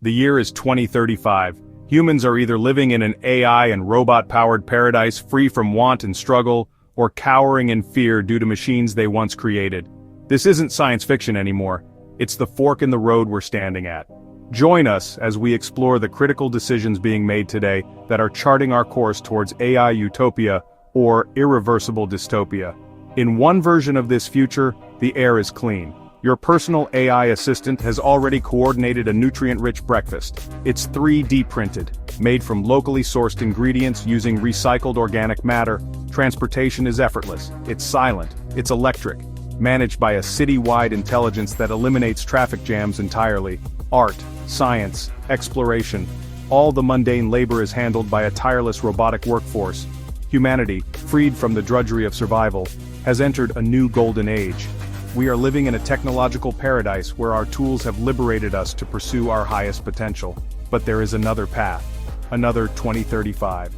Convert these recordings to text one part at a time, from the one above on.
The year is 2035. Humans are either living in an AI and robot-powered paradise free from want and struggle, or cowering in fear due to machines they once created. This isn't science fiction anymore. It's the fork in the road we're standing at. Join us as we explore the critical decisions being made today that are charting our course towards AI utopia or irreversible dystopia. In one version of this future, the air is clean. Your personal AI assistant has already coordinated a nutrient-rich breakfast. It's 3D printed, made from locally sourced ingredients using recycled organic matter. Transportation is effortless, it's silent, it's electric, managed by a city-wide intelligence that eliminates traffic jams entirely. Art, science, exploration, all the mundane labor is handled by a tireless robotic workforce. Humanity, freed from the drudgery of survival, has entered a new golden age. We are living in a technological paradise where our tools have liberated us to pursue our highest potential. But there is another path. Another 2035.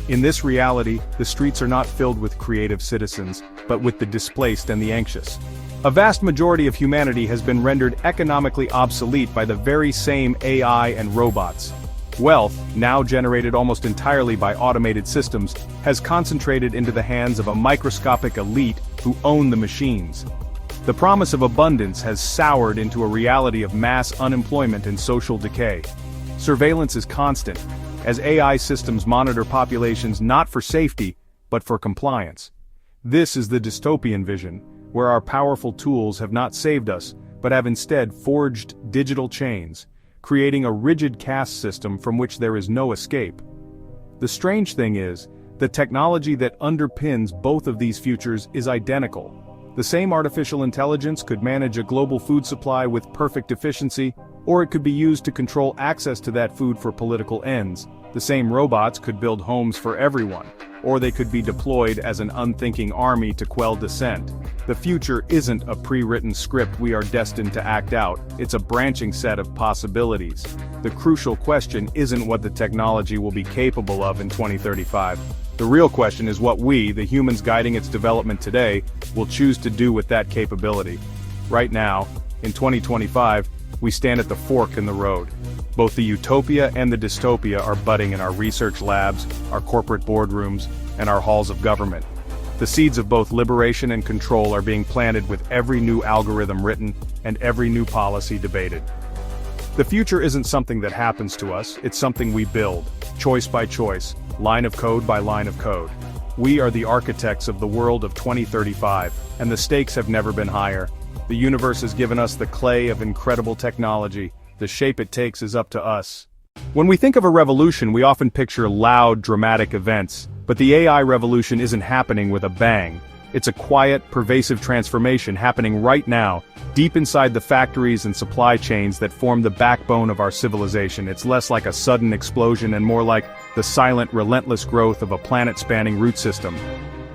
In this reality, the streets are not filled with creative citizens, but with the displaced and the anxious. A vast majority of humanity has been rendered economically obsolete by the very same AI and robots. Wealth, now generated almost entirely by automated systems, has concentrated into the hands of a microscopic elite who own the machines. The promise of abundance has soured into a reality of mass unemployment and social decay. Surveillance is constant, as AI systems monitor populations not for safety, but for compliance. This is the dystopian vision, where our powerful tools have not saved us, but have instead forged digital chains, creating a rigid caste system from which there is no escape. The strange thing is, the technology that underpins both of these futures is identical. The same artificial intelligence could manage a global food supply with perfect efficiency, or it could be used to control access to that food for political ends. The same robots could build homes for everyone, or they could be deployed as an unthinking army to quell dissent. The future isn't a pre-written script we are destined to act out, it's a branching set of possibilities. The crucial question isn't what the technology will be capable of in 2035. The real question is what we, the humans guiding its development today, will choose to do with that capability. Right now, in 2025, we stand at the fork in the road. Both the utopia and the dystopia are budding in our research labs, our corporate boardrooms, and our halls of government. The seeds of both liberation and control are being planted with every new algorithm written and every new policy debated. The future isn't something that happens to us, it's something we build, choice by choice, line of code by line of code. We are the architects of the world of 2035, and the stakes have never been higher. The universe has given us the clay of incredible technology. The shape it takes is up to us. When we think of a revolution, we often picture loud, dramatic events, but the AI revolution isn't happening with a bang. It's a quiet, pervasive transformation happening right now, deep inside the factories and supply chains that form the backbone of our civilization. It's less like a sudden explosion and more like the silent, relentless growth of a planet-spanning root system.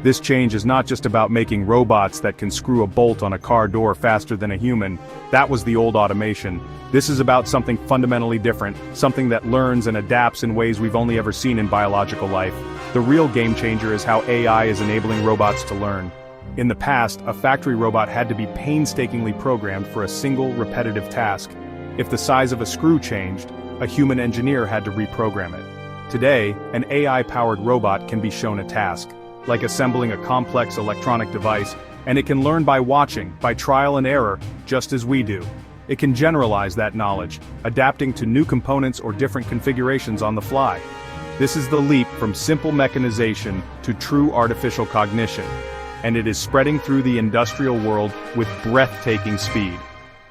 This change is not just about making robots that can screw a bolt on a car door faster than a human. That was the old automation. This is about something fundamentally different, something that learns and adapts in ways we've only ever seen in biological life. The real game changer is how AI is enabling robots to learn. In the past, a factory robot had to be painstakingly programmed for a single, repetitive task. If the size of a screw changed, a human engineer had to reprogram it. Today, an AI-powered robot can be shown a task, like assembling a complex electronic device, and it can learn by watching, by trial and error, just as we do. It can generalize that knowledge, adapting to new components or different configurations on the fly. This is the leap from simple mechanization to true artificial cognition, and it is spreading through the industrial world with breathtaking speed.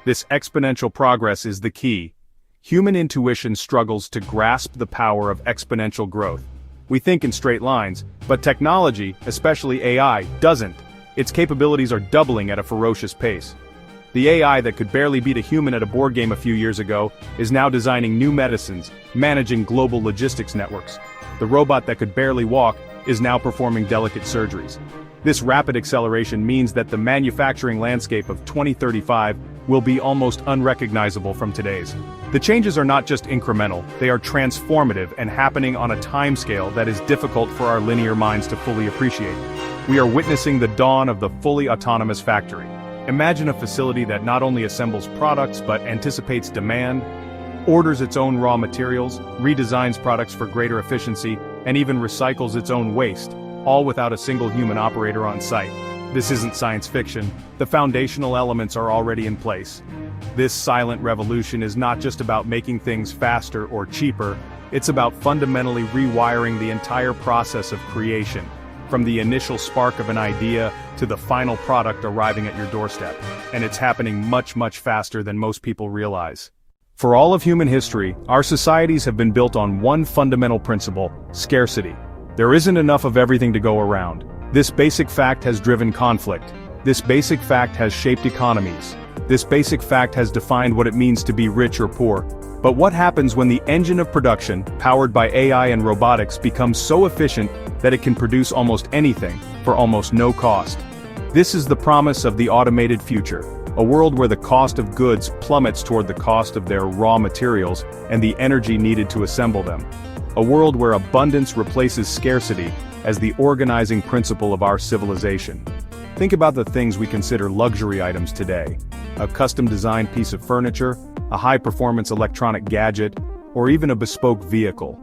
This exponential progress is the key. Human intuition struggles to grasp the power of exponential growth. We think in straight lines, but technology, especially AI, doesn't. Its capabilities are doubling at a ferocious pace. The AI that could barely beat a human at a board game a few years ago is now designing new medicines, managing global logistics networks. The robot that could barely walk is now performing delicate surgeries. This rapid acceleration means that the manufacturing landscape of 2035 will be almost unrecognizable from today's. The changes are not just incremental, they are transformative and happening on a timescale that is difficult for our linear minds to fully appreciate. We are witnessing the dawn of the fully autonomous factory. Imagine a facility that not only assembles products but anticipates demand, orders its own raw materials, redesigns products for greater efficiency, and even recycles its own waste, all without a single human operator on site. This isn't science fiction. The foundational elements are already in place. This silent revolution is not just about making things faster or cheaper, it's about fundamentally rewiring the entire process of creation, from the initial spark of an idea to the final product arriving at your doorstep. And it's happening much, much faster than most people realize. For all of human history, our societies have been built on one fundamental principle: scarcity. There isn't enough of everything to go around. This basic fact has driven conflict. This basic fact has shaped economies. This basic fact has defined what it means to be rich or poor. But what happens when the engine of production, powered by AI and robotics, becomes so efficient that it can produce almost anything, for almost no cost? This is the promise of the automated future, a world where the cost of goods plummets toward the cost of their raw materials and the energy needed to assemble them. A world where abundance replaces scarcity as the organizing principle of our civilization. Think about the things we consider luxury items today: a custom-designed piece of furniture, a high-performance electronic gadget, or even a bespoke vehicle.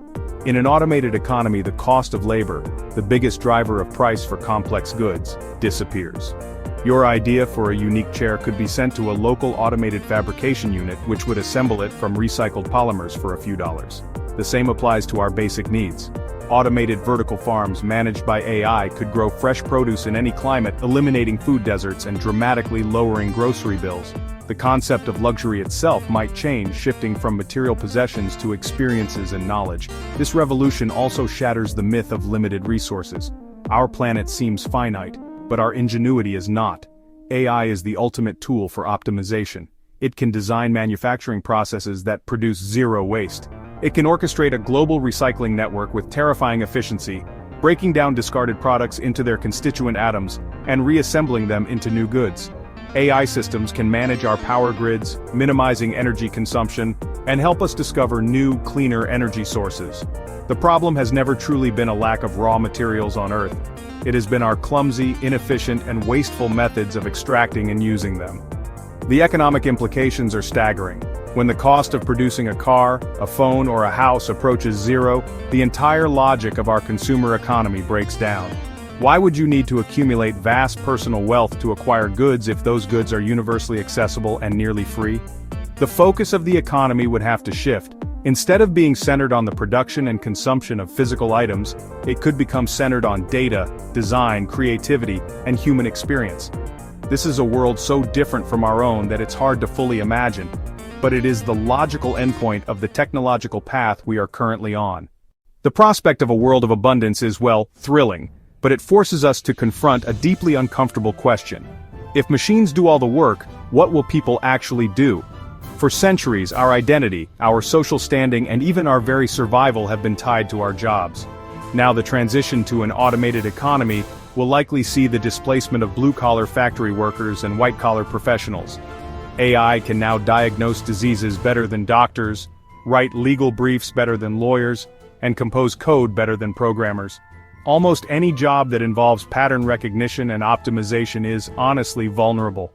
In an automated economy, the cost of labor, the biggest driver of price for complex goods, disappears. Your idea for a unique chair could be sent to a local automated fabrication unit which would assemble it from recycled polymers for a few dollars. The same applies to our basic needs. Automated vertical farms managed by AI could grow fresh produce in any climate, eliminating food deserts and dramatically lowering grocery bills. The concept of luxury itself might change, shifting from material possessions to experiences and knowledge. This revolution also shatters the myth of limited resources. Our planet seems finite, but our ingenuity is not. AI is the ultimate tool for optimization. It can design manufacturing processes that produce zero waste. It can orchestrate a global recycling network with terrifying efficiency, breaking down discarded products into their constituent atoms and reassembling them into new goods. AI systems can manage our power grids, minimizing energy consumption, and help us discover new, cleaner energy sources. The problem has never truly been a lack of raw materials on Earth. It has been our clumsy, inefficient, and wasteful methods of extracting and using them. The economic implications are staggering. When the cost of producing a car, a phone, or a house approaches zero, the entire logic of our consumer economy breaks down. Why would you need to accumulate vast personal wealth to acquire goods if those goods are universally accessible and nearly free? The focus of the economy would have to shift. Instead of being centered on the production and consumption of physical items, it could become centered on data, design, creativity, and human experience. This is a world so different from our own that it's hard to fully imagine, but it is the logical endpoint of the technological path we are currently on. The prospect of a world of abundance is, well, thrilling, but it forces us to confront a deeply uncomfortable question. If machines do all the work, what will people actually do? For centuries, our identity, our social standing, and even our very survival have been tied to our jobs. Now the transition to an automated economy will likely see the displacement of blue-collar factory workers and white-collar professionals. AI can now diagnose diseases better than doctors, write legal briefs better than lawyers, and compose code better than programmers. Almost any job that involves pattern recognition and optimization is, honestly, vulnerable.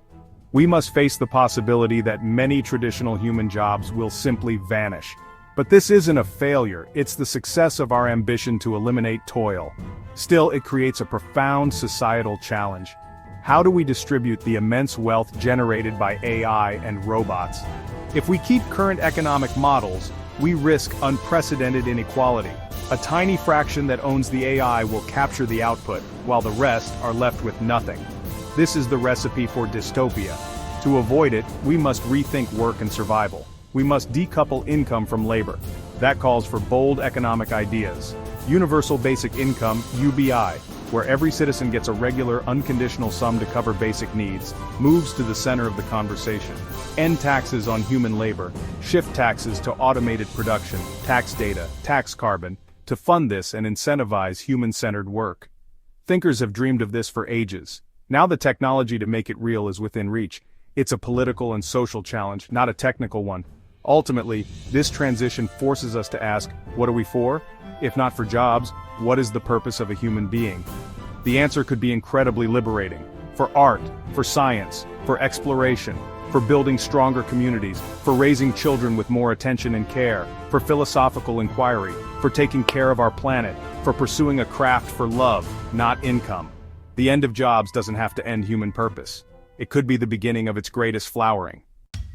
We must face the possibility that many traditional human jobs will simply vanish. But this isn't a failure, it's the success of our ambition to eliminate toil. Still, it creates a profound societal challenge. How do we distribute the immense wealth generated by AI and robots? If we keep current economic models, we risk unprecedented inequality. A tiny fraction that owns the AI will capture the output, while the rest are left with nothing. This is the recipe for dystopia. To avoid it, we must rethink work and survival. We must decouple income from labor. That calls for bold economic ideas. Universal Basic Income, UBI, where every citizen gets a regular, unconditional sum to cover basic needs, moves to the center of the conversation. End taxes on human labor, shift taxes to automated production, tax data, tax carbon, to fund this and incentivize human-centered work. Thinkers have dreamed of this for ages. Now the technology to make it real is within reach. It's a political and social challenge, not a technical one. Ultimately, this transition forces us to ask, what are we for? If not for jobs, what is the purpose of a human being? The answer could be incredibly liberating. For art, for science, for exploration, for for building stronger communities, for raising children with more attention and care, for philosophical inquiry, for taking care of our planet, for pursuing a craft for love, not income. The end of jobs doesn't have to end human purpose. It could be the beginning of its greatest flowering.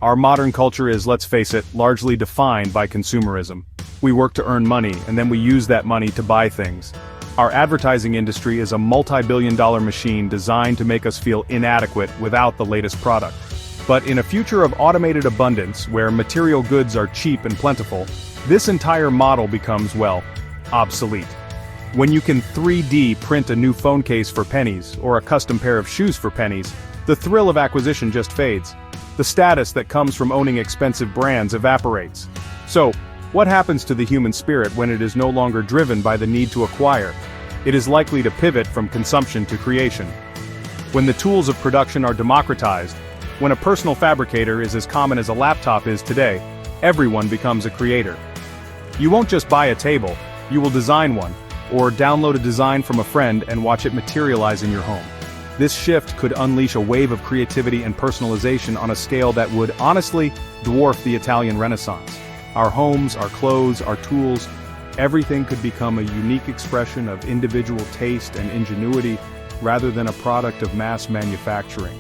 Our modern culture is, let's face it, largely defined by consumerism. We work to earn money, and then we use that money to buy things. Our advertising industry is a multi-billion-dollar machine designed to make us feel inadequate without the latest product. But in a future of automated abundance, where material goods are cheap and plentiful, this entire model becomes, well, obsolete. When you can 3D print a new phone case for pennies, or a custom pair of shoes for pennies, the thrill of acquisition just fades. The status that comes from owning expensive brands evaporates. So, what happens to the human spirit when it is no longer driven by the need to acquire? It is likely to pivot from consumption to creation. When the tools of production are democratized, when a personal fabricator is as common as a laptop is today, everyone becomes a creator. You won't just buy a table, you will design one, or download a design from a friend and watch it materialize in your home. This shift could unleash a wave of creativity and personalization on a scale that would, honestly, dwarf the Italian Renaissance. Our homes, our clothes, our tools, everything could become a unique expression of individual taste and ingenuity, rather than a product of mass manufacturing.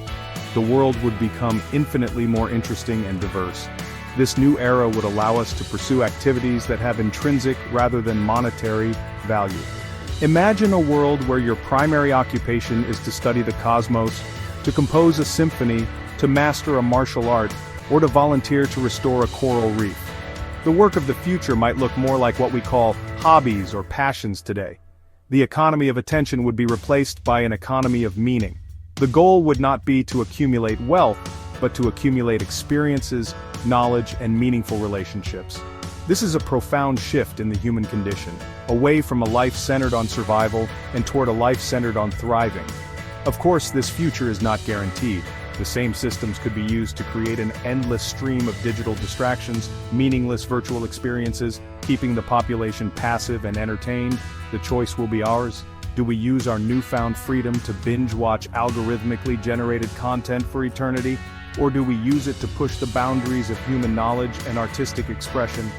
The world would become infinitely more interesting and diverse. This new era would allow us to pursue activities that have intrinsic rather than monetary value. Imagine a world where your primary occupation is to study the cosmos, to compose a symphony, to master a martial art, or to volunteer to restore a coral reef. The work of the future might look more like what we call hobbies or passions today. The economy of attention would be replaced by an economy of meaning. The goal would not be to accumulate wealth, but to accumulate experiences, knowledge, and meaningful relationships. This is a profound shift in the human condition, away from a life centered on survival and toward a life centered on thriving. Of course, this future is not guaranteed. The same systems could be used to create an endless stream of digital distractions, meaningless virtual experiences, keeping the population passive and entertained. The choice will be ours. Do we use our newfound freedom to binge-watch algorithmically generated content for eternity? Or do we use it to push the boundaries of human knowledge and artistic expression?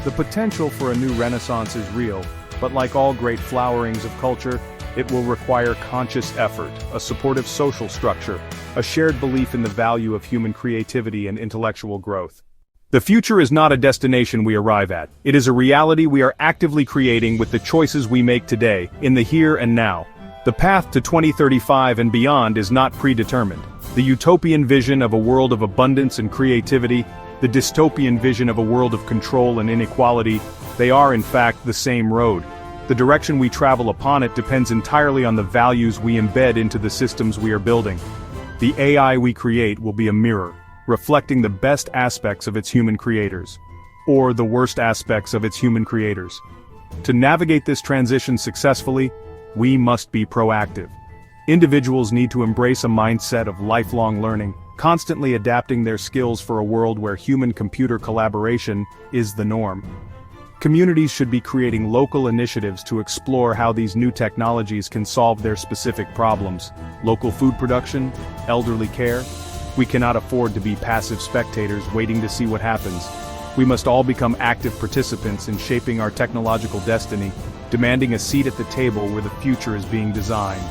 The potential for a new renaissance is real, but like all great flowerings of culture, it will require conscious effort, a supportive social structure, a shared belief in the value of human creativity and intellectual growth. The future is not a destination we arrive at. It is a reality we are actively creating with the choices we make today, in the here and now. The path to 2035 and beyond is not predetermined. The utopian vision of a world of abundance and creativity, the dystopian vision of a world of control and inequality, they are in fact the same road. The direction we travel upon it depends entirely on the values we embed into the systems we are building. The AI we create will be a mirror, reflecting the best aspects of its human creators, or the worst aspects of its human creators. To navigate this transition successfully, we must be proactive. Individuals need to embrace a mindset of lifelong learning, constantly adapting their skills for a world where human-computer collaboration is the norm. Communities should be creating local initiatives to explore how these new technologies can solve their specific problems. Local food production, elderly care. We cannot afford to be passive spectators waiting to see what happens. We must all become active participants in shaping our technological destiny, demanding a seat at the table where the future is being designed.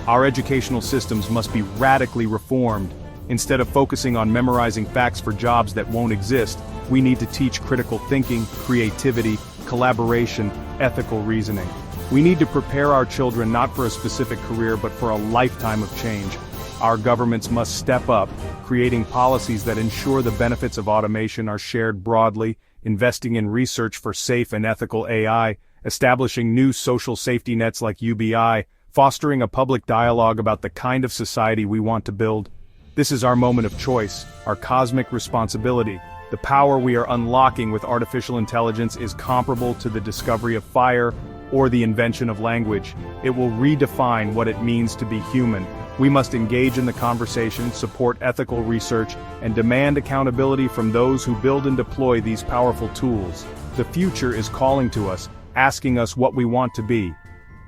Our educational systems must be radically reformed. Instead of focusing on memorizing facts for jobs that won't exist, we need to teach critical thinking, creativity, collaboration, ethical reasoning. We need to prepare our children not for a specific career but for a lifetime of change. Our governments must step up, creating policies that ensure the benefits of automation are shared broadly, investing in research for safe and ethical AI, establishing new social safety nets like UBI, fostering a public dialogue about the kind of society we want to build. This is our moment of choice, our cosmic responsibility. The power we are unlocking with artificial intelligence is comparable to the discovery of fire or the invention of language. It will redefine what it means to be human. We must engage in the conversation, support ethical research, and demand accountability from those who build and deploy these powerful tools. The future is calling to us, asking us what we want to be.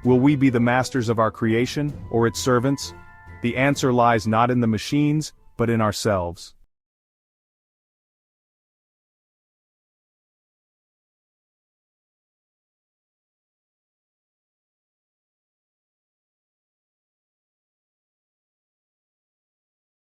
Will we be the masters of our creation, or its servants? The answer lies not in the machines, but in ourselves.